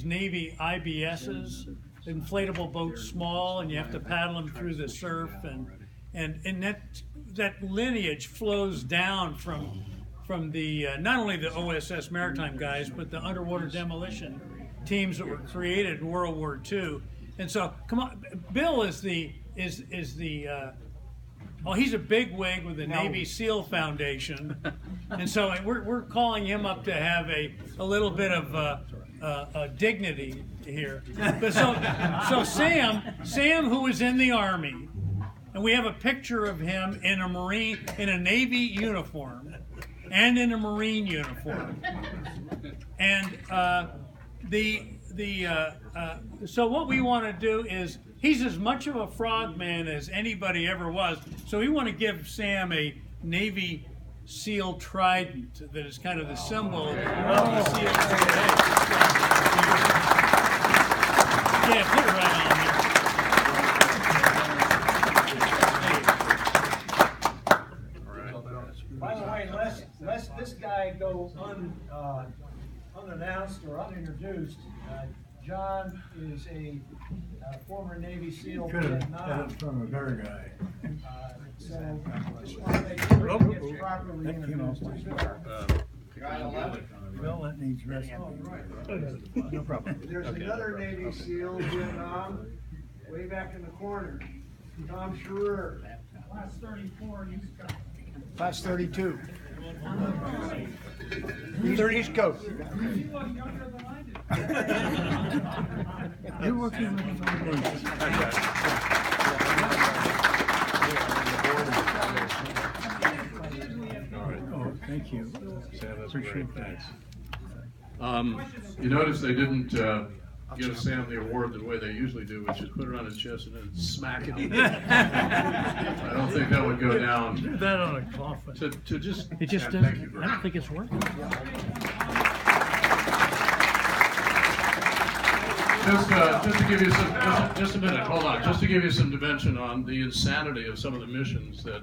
Navy IBSs, inflatable boats, small, and you have to paddle them through the surf, and that lineage flows down from the not only the O.S.S. maritime guys, but the underwater demolition teams that were created in World War II. And so, come on, Bill is he's a big wig with the Navy SEAL Foundation, and so we're calling him up to have a little bit of dignity here. But so Sam, who was in the Army, and we have a picture of him in a Navy uniform and in a Marine uniform, and so what we want to do is, he's as much of a frogman as anybody ever was. So we want to give Sam a Navy SEAL trident that is kind of the symbol of the Navy SEAL. Yeah, put it right on there. By the way, lest this guy go unannounced or unintroduced, John is a former Navy SEAL Could have Vietnam. had it from a better guy. So just want to make sure he gets properly That came introduced off as my well. Guy 11. Well, that needs rest. No problem. There's another Navy SEAL Vietnam, way back in the corner, Tom Scherer. Class 34, you got. Class 32. East Coast. You look younger than I did. You're working with him on the Oh, thank you. Appreciate that. You notice they didn't give Sam the award the way they usually do, which is put it on his chest and then smack it. I don't think that would go down. Do that on a coffin. To just, It just yeah, doesn't. thank you, I don't think it's working. Just to give you some, just a minute, hold on. Just to give you some dimension on the insanity of some of the missions that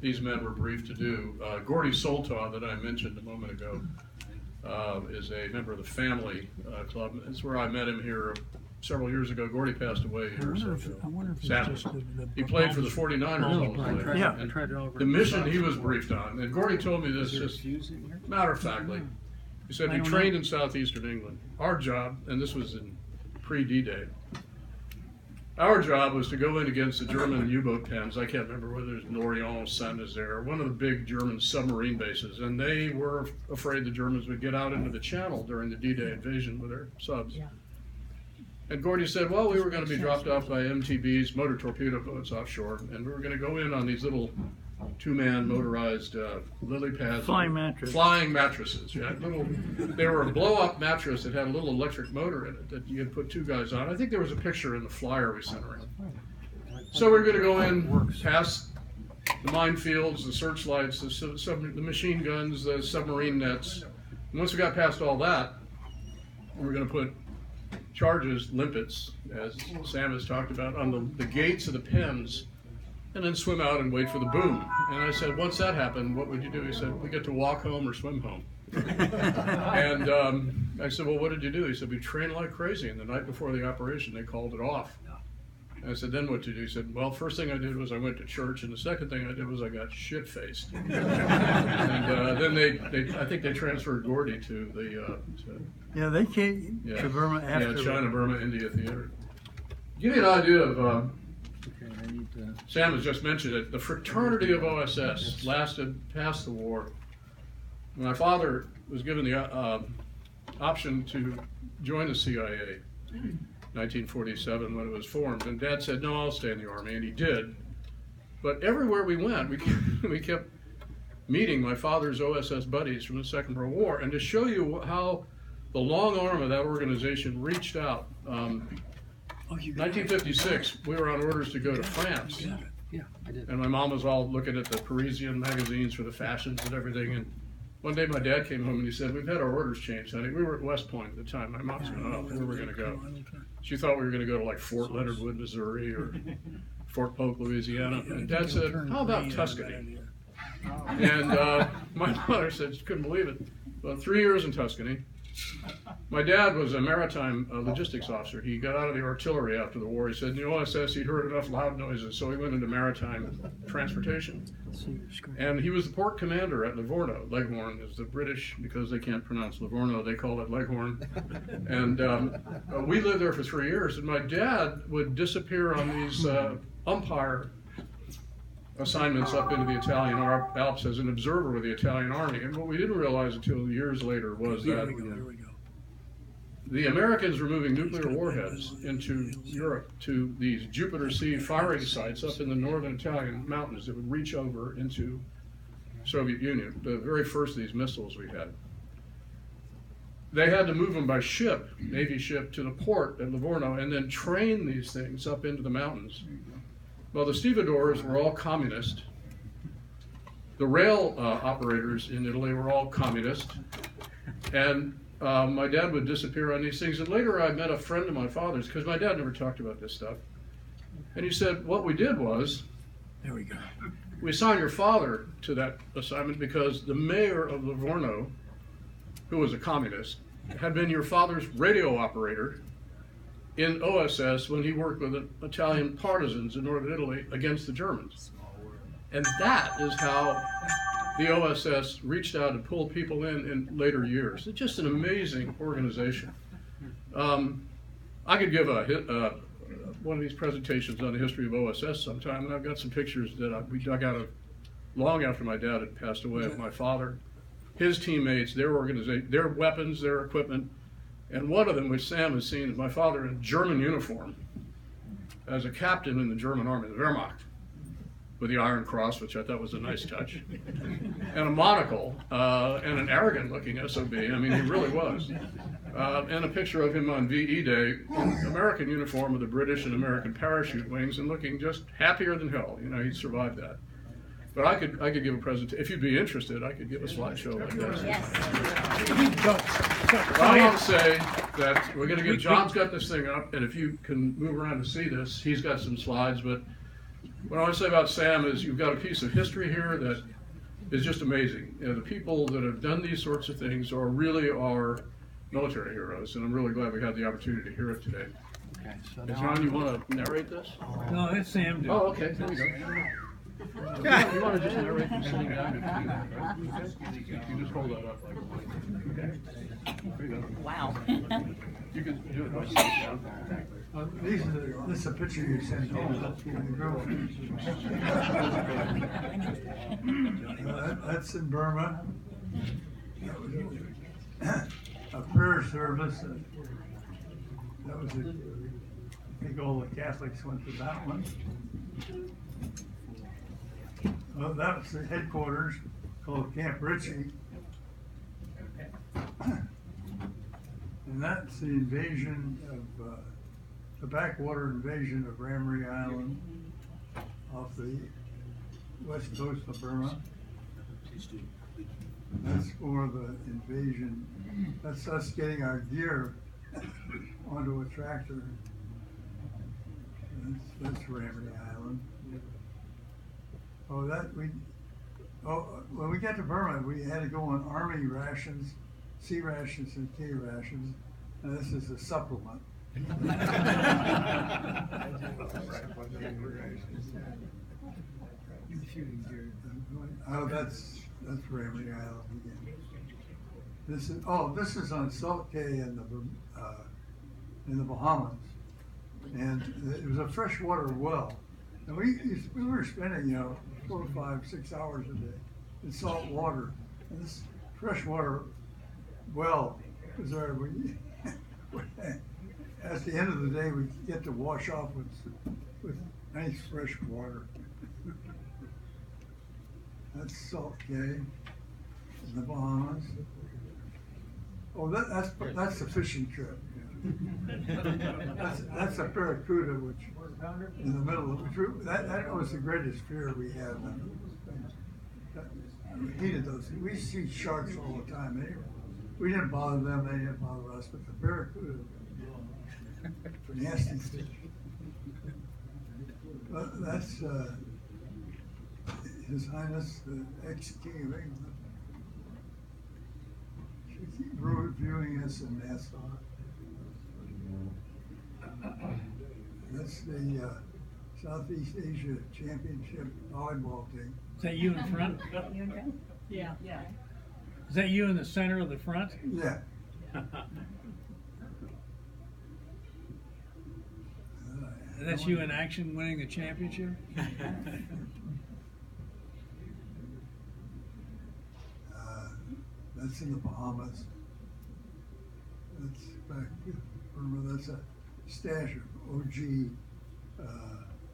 these men were briefed to do. Gordy Soltaw, that I mentioned a moment ago, is a member of the family club. It's where I met him here several years ago. Gordy passed away here. I wonder if it's Sadly. just the He played for the 49ers all his life. Yeah. And the mission he was briefed on, and Gordy told me this just matter-of-factly. He said, we trained in southeastern England. Our job, and this was in pre-D-Day, our job was to go in against the German U-boat pens. I can't remember whether it's Lorient, Saint-Nazaire, one of the big German submarine bases, and they were afraid the Germans would get out into the channel during the D-Day invasion with their subs. And Gordy said, well, we were going to be dropped off by MTBs, motor torpedo boats offshore, and we were going to go in on these little two-man motorized lily pads. Flying mattress. Flying mattresses. Yeah, they were a blow-up mattress that had a little electric motor in it that you could put two guys on. I think there was a picture in the flyer we sent around. So we were going to go in past the minefields, the searchlights, the machine guns, the submarine nets. And once we got past all that, we were going to put charges, limpets, as Sam has talked about, on the gates of the pens, and then swim out and wait for the boom. And I said, once that happened, what would you do? He said, we get to walk home or swim home. And I said, well, what did you do? He said, we trained like crazy, and the night before the operation, they called it off. And I said, then what did you do? He said, well, first thing I did was I went to church, and the second thing I did was I got shit-faced. And then I think they transferred Gordy to the... Yeah, they came to Burma after. Yeah, China, Burma, India theater. Give you an idea of... Sam has just mentioned it. The fraternity of O.S.S. lasted past the war. My father was given the option to join the CIA in 1947 when it was formed, and Dad said, no, I'll stay in the Army, and he did. But everywhere we went, we kept meeting my father's O.S.S. buddies from the Second World War, and to show you how the long arm of that organization reached out. 1956, we were on orders to go to France. Yeah, I did. And my mom was all looking at the Parisian magazines for the fashions and everything. And one day my dad came home and he said, we've had our orders changed, honey. We were at West Point at the time. My mom said, oh, where were we going to go? She thought we were going to go to like Fort Leonard Wood, Missouri, or Fort Polk, Louisiana. And Dad said, how about Tuscany? And my mother said she couldn't believe it. Well, 3 years in Tuscany. My dad was a maritime logistics officer. He got out of the artillery after the war. He said, in the O.S.S. he'd heard enough loud noises, so he went into maritime transportation. And he was the port commander at Livorno. Leghorn is the British, because they can't pronounce Livorno, they call it Leghorn. And we lived there for 3 years, and my dad would disappear on these umpire assignments up into the Italian Alps as an observer with the Italian army. And what we didn't realize until years later was that the Americans were moving nuclear warheads into Europe to these Jupiter C firing sites up in the northern Italian mountains that would reach over into Soviet Union, the very first of these missiles we had. They had to move them by ship, Navy ship, to the port at Livorno and then train these things up into the mountains. Well, the stevedores were all communist. The rail operators in Italy were all communist. And my dad would disappear on these things. And later I met a friend of my father's, because my dad never talked about this stuff. And he said, what we did was, there we go. We assigned your father to that assignment because the mayor of Livorno, who was a communist, had been your father's radio operator in O.S.S. when he worked with the Italian partisans in northern Italy against the Germans. And that is how the O.S.S. reached out and pulled people in later years. It's just an amazing organization. I could give one of these presentations on the history of O.S.S. sometime, and I've got some pictures that we dug out of long after my dad had passed away of my father, his teammates, their organization, their weapons, their equipment. And one of them, which Sam has seen, is my father in German uniform as a captain in the German army, the Wehrmacht, with the Iron Cross, which I thought was a nice touch, and a monocle, and an arrogant-looking SOB. I mean, he really was. And a picture of him on VE Day in American uniform with the British and American parachute wings and looking just happier than hell. You know, he survived that. But I could give a presentation. If you'd be interested, I could give a slideshow like this. Yes. Well, I want to say that we're going to get, John's got this thing up, and if you can move around to see this, he's got some slides. But what I want to say about Sam is you've got a piece of history here that is just amazing. You know, the people that have done these sorts of things really are military heroes, and I'm really glad we had the opportunity to hear it today. Okay, so John, you want to narrate this? No, that's Sam. Oh, okay. There you go. You want to just narrate them sitting down? You just hold that up like okay. There you go. Wow. You can do it by sitting down. This is a picture you sent that's in Burma. A prayer service That was it. I think all the Catholics went to that one. Well, that was the headquarters called Camp Ritchie. And that's the invasion of, the backwater invasion of Ramree Island off the west coast of Burma. That's for the invasion. That's us getting our gear onto a tractor. That's Ramree Island. When we got to Burma, we had to go on Army rations, C rations and K rations, and this is a supplement. Oh, that's Ramree Island again. This is on Salt Cay in the Bahamas, and it was a freshwater well, and we were spending 4, 5, 6 hours a day in salt water, and this freshwater well was there. At the end of the day, we get to wash off with nice fresh water. That's Salt Cay in the Bahamas. Oh, that's the fishing trip. Yeah. That's a barracuda, which in the middle of which that was the greatest fear we had. We hated those. We see sharks all the time. We didn't bother them; they didn't bother us. But the barracuda, nasty fish. That's His Highness the ex-King of England. She's viewing us in Nassau. That's the Southeast Asia Championship volleyball team. Is that you in front? Yeah. Is that you in the center of the front? Yeah. That's you in action winning the championship? That's in the Bahamas. That's back in Burma. That's a stash of OG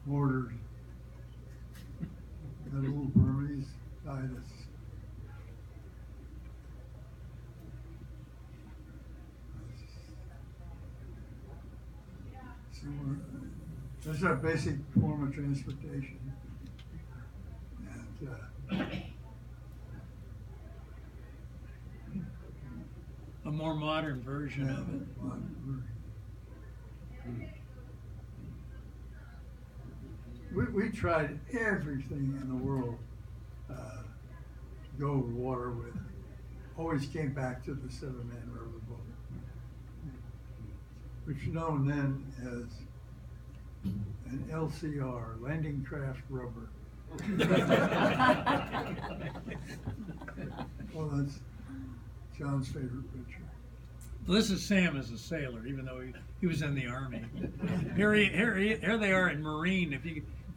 mortars. That little Burmese died us. That's our basic form of transportation. And, a more modern version of it. We tried everything in the world to go over water with. Always came back to the 7-man river boat, which is known then as an LCR, landing craft rubber. Well, that's John's favorite picture. Well, this is Sam as a sailor, even though he was in the Army. Here they are in Marine.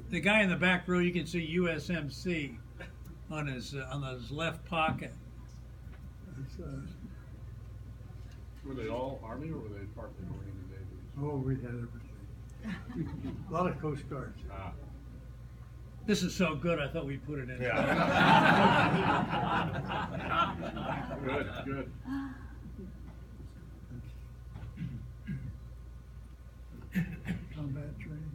The guy in the back row, you can see USMC on his left pocket. Were they all Army or were they partly Marine and Navy? Oh, we had everything. A lot of Coast Guards. This is so good, I thought we'd put it in. Yeah. Good. Combat training.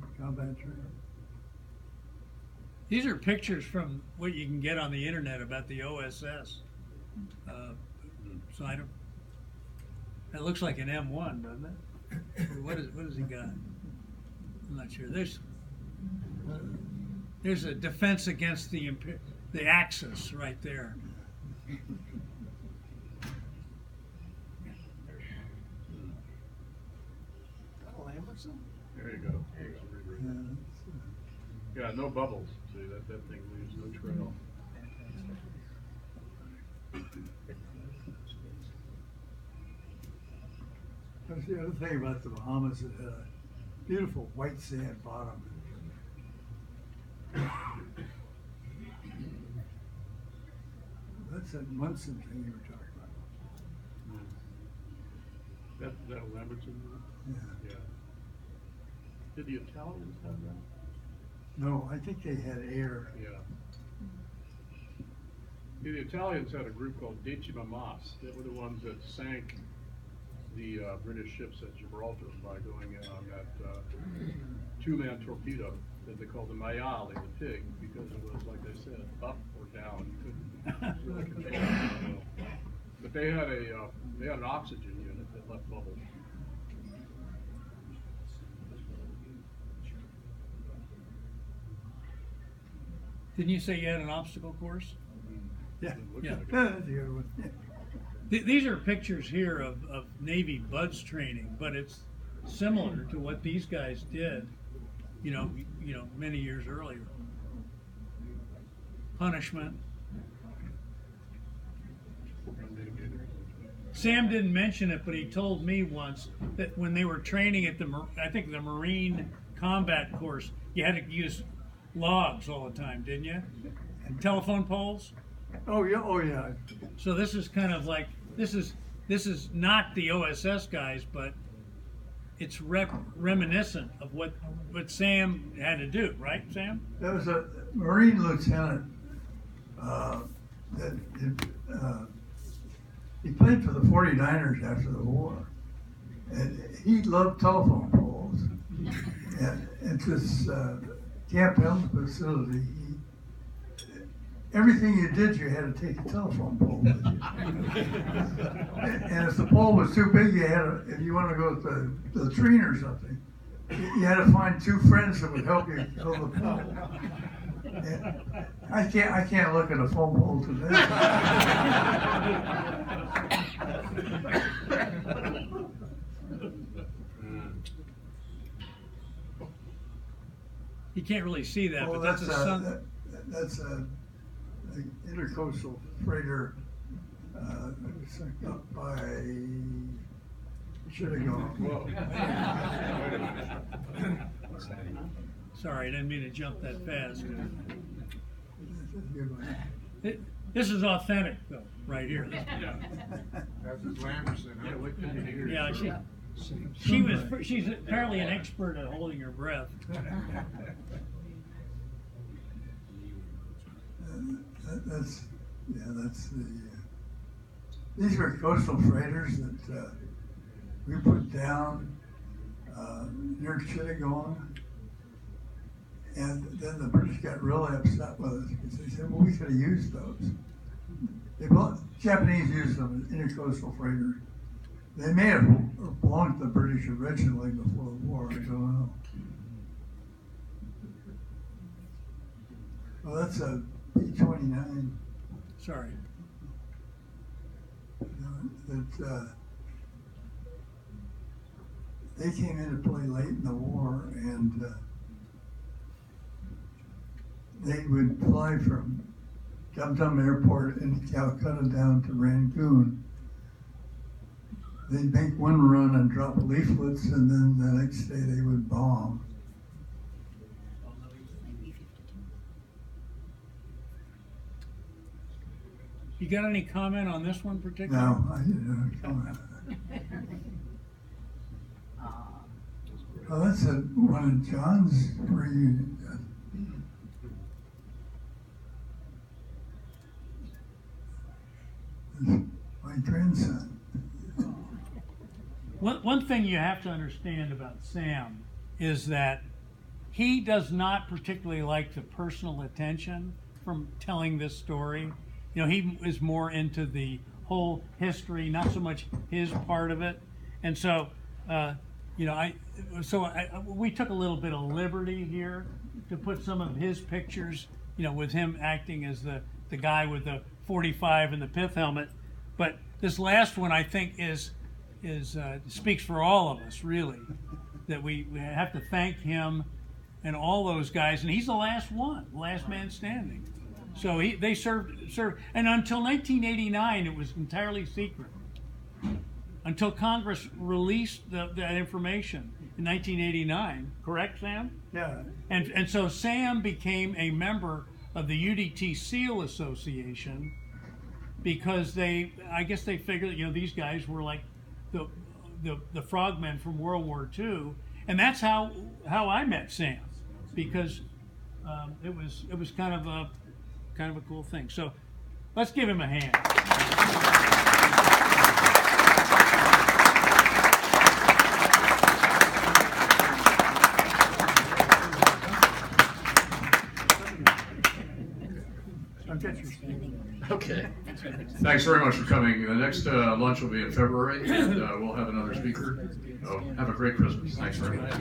These are pictures from what you can get on the internet about the O.S.S. So that looks like an M1, doesn't it? What has he got? I'm not sure. There's a defense against the Axis right there. There you go. Yeah, no bubbles. See, that thing leaves no trail. That's the other thing about the Bahamas. It had a beautiful white sand bottom. That's that Munson thing you were talking about. That Lamberton? Yeah. Did the Italians have that? No, I think they had air. Yeah. The Italians had a group called Mas. They were the ones that sank the British ships at Gibraltar by going in on that two-man torpedo that they called the maiale, the pig, because it was, like they said, up or down. You couldn't really control it. But they had an oxygen unit that left bubbles. Didn't you say you had an obstacle course? Yeah. Yeah. That's a good one. Yeah. These are pictures here of Navy buds training, but it's similar to what these guys did, many years earlier. Punishment. Sam didn't mention it, but he told me once that when they were training at the Marine Combat Course, you had to use logs all the time, didn't you? And telephone poles. Oh yeah, oh yeah. So this is kind of like this is not the O.S.S. guys, but it's reminiscent of what Sam had to do, right, Sam? There was a Marine lieutenant he played for the 49ers after the war, and he loved telephone poles. And at this Camp Helm facility, everything you did, you had to take a telephone pole with you. And if the pole was too big, if you wanted to go to the latrine or something, you had to find two friends that would help you hold the pole. And I can't look at a phone pole today. You can't really see that, Well, but that's a sun. That's a intercoastal freighter sunk up by. Should have gone. Whoa. Sorry, I didn't mean to jump that fast. That's a good one. This is authentic, though, right here. That's his Lamberson, huh? Yeah, what could you hear? Yeah, she's apparently an expert at holding her breath. That's the. These were coastal freighters that we put down near Chittagong, and then the British got really upset with us because they said, "Well, we could have used those." Japanese used them as intercoastal freighters. They may have belonged to the British originally before the war. I don't know. Well, that's a B-29. Sorry. They came into play late in the war, and they would fly from Dum Dum Airport into Calcutta down to Rangoon. They'd make one run and drop leaflets, and then the next day they would bomb. You got any comment on this one particularly? No, I didn't comment. Well, that's one of John's reunion. My grandson. One thing you have to understand about Sam is that he does not particularly like the personal attention from telling this story. He is more into the whole history, not so much his part of it. And so, we took a little bit of liberty here to put some of his pictures, with him acting as the guy with the 45 and the pith helmet. But this last one, I think, speaks for all of us, really, that we have to thank him and all those guys. And he's the last one, last man standing. So they served, and until 1989, it was entirely secret. Until Congress released that information in 1989, correct, Sam? Yeah. And so Sam became a member of the UDT SEAL Association because I guess they figured, these guys were like the frogmen from World War II, and that's how I met Sam, because it was kind of a cool thing. So let's give him a hand. Okay. Thanks very much for coming. The next lunch will be in February, and we'll have another speaker. So have a great Christmas. Thanks very much.